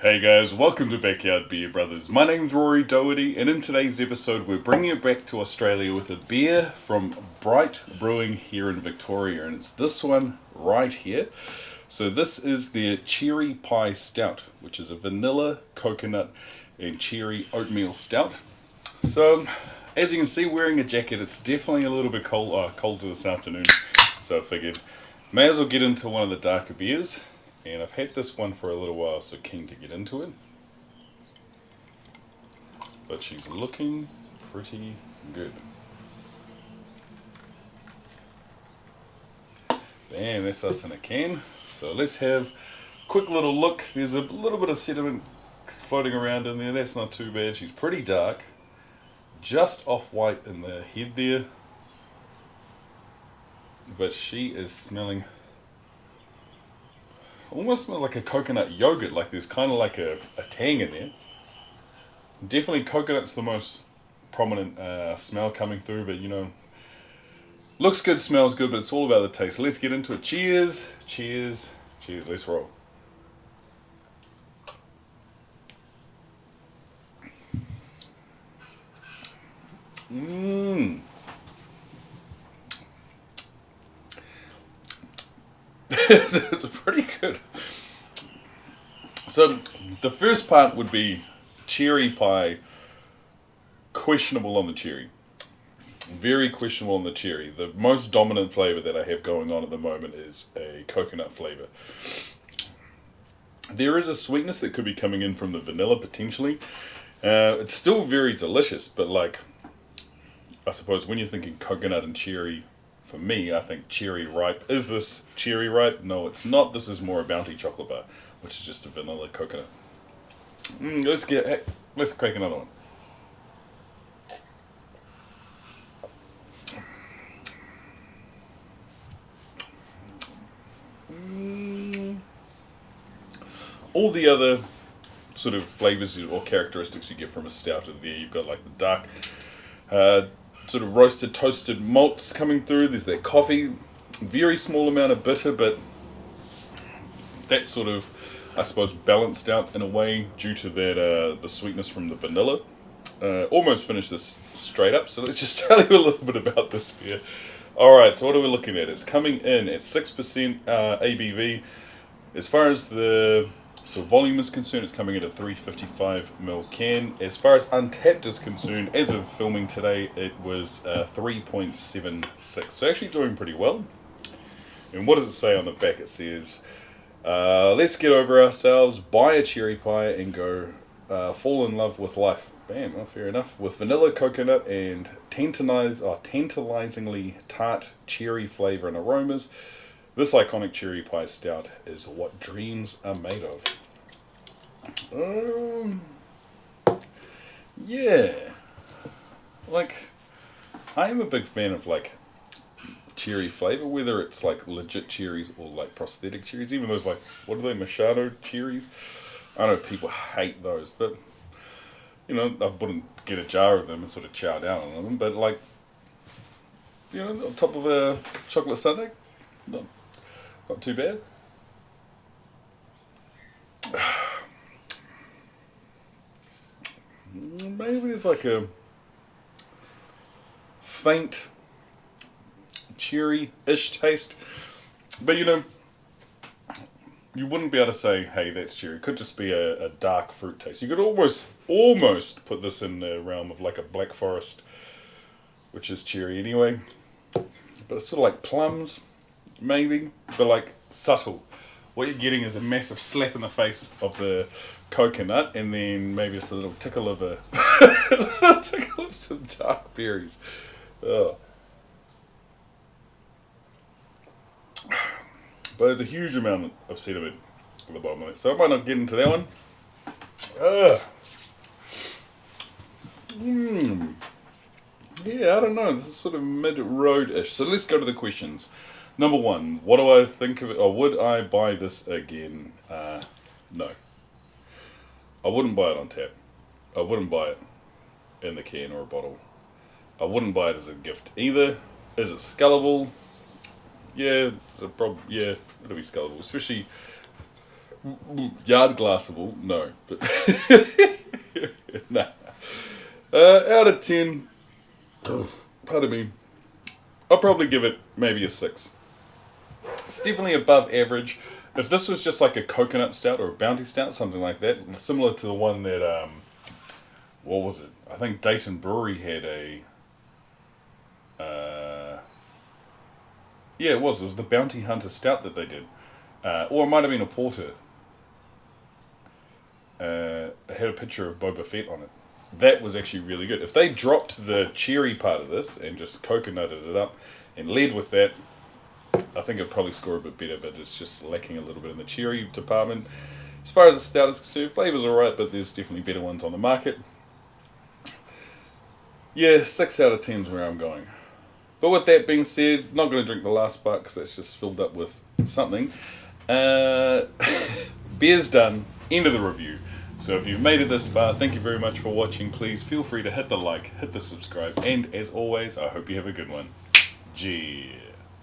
Hey guys, welcome to Backyard Beer Brothers. My name's Rory Doherty, and in today's episode we're bringing it back to Australia with a beer from Bright Brewing here in Victoria, and it's this one right here. So this is their Cherry Pie Stout, which is a vanilla, coconut, and cherry oatmeal stout. So, as you can see, wearing a jacket, it's definitely a little bit colder this afternoon, so I figured may as well get into one of the darker beers. And I've had this one for a little while, so keen to get into it. But she's looking pretty good. Bam, that's us in a can. So let's have a quick little look. There's a little bit of sediment floating around in there. That's not too bad. She's pretty dark. Just off-white in the head there. But she is smelling... almost smells like a coconut yogurt, like there's kind of like a tang in there. Definitely coconut's the most prominent smell coming through, but you know, looks good, smells good, but it's all about the taste. So let's get into it. Cheers, cheers, cheers, let's roll. Mmm. It's pretty good. So the first part would be cherry pie. Questionable on the cherry. Very questionable on the cherry. The most dominant flavour that I have going on at the moment is a coconut flavour. There is a sweetness that could be coming in from the vanilla potentially. It's still very delicious, but like, I suppose when you're thinking coconut and cherry, for me, I think cherry ripe. Is this cherry ripe? No, it's not. This is more a Bounty chocolate bar, which is just a vanilla coconut. Let's crack another one. All the other sort of flavors or characteristics you get from a stout are there. You've got like the dark, sort of roasted, toasted malts coming through. There's that coffee, very small amount of bitter, but that's sort of, I suppose, balanced out in a way due to that the sweetness from the vanilla. Almost finished this straight up, so let's just tell you a little bit about this beer. Alright, so what are we looking at? It's coming in at 6% ABV. As far as the volume is concerned, it's coming in a 355ml can. As far as Untapped is concerned, as of filming today, it was 3.76. So actually doing pretty well. And what does it say on the back? It says, let's get over ourselves, buy a cherry pie, and go fall in love with life. Bam, well, fair enough. With vanilla, coconut, and tantalisingly tart cherry flavour and aromas, this iconic cherry pie stout is what dreams are made of. Yeah. Like, I am a big fan of like cherry flavour, whether it's like legit cherries or like prosthetic cherries, even those like, what are they, Machado cherries? I know people hate those, but you know, I wouldn't get a jar of them and sort of chow down on them, but like, you know, on top of a chocolate sundae, not too bad. Maybe there's like a faint cherry-ish taste, but you know, you wouldn't be able to say, hey, that's cherry. It could just be a dark fruit taste. You could almost put this in the realm of like a Black Forest, which is cherry anyway, but it's sort of like plums, maybe, but like subtle. What you're getting is a massive slap in the face of the coconut, and then maybe just a little tickle of some dark berries. Oh. But there's a huge amount of sediment at the bottom of it, so I might not get into that one. Yeah, I don't know. This is sort of mid-road-ish. So let's go to the questions. Number one, what do I think of it? Or would I buy this again? No. I wouldn't buy it on tap. I wouldn't buy it in the can or a bottle. I wouldn't buy it as a gift either. Is it scullable? Yeah, it'll be scullable. Especially Yard glassable, no. But nah. Out of 10, pardon me, I'll probably give it maybe a 6. It's definitely above average. If this was just like a coconut stout or a bounty stout, something like that, similar to the one that, what was it? I think Dayton Brewery had a, yeah, it was the Bounty Hunter Stout that they did. Or it might have been a porter. It had a picture of Boba Fett on it. That was actually really good. If they dropped the cherry part of this and just coconutted it up and led with that, I think it'd probably score a bit better, but it's just lacking a little bit in the cherry department. As far as the stout is concerned, flavour's alright, but there's definitely better ones on the market. Yeah, 6 out of 10 is where I'm going. But with that being said, not going to drink the last part because that's just filled up with something. Beer's done. End of the review. So if you've made it this far, thank you very much for watching. Please feel free to hit the like, hit the subscribe, and as always, I hope you have a good one. Cheers.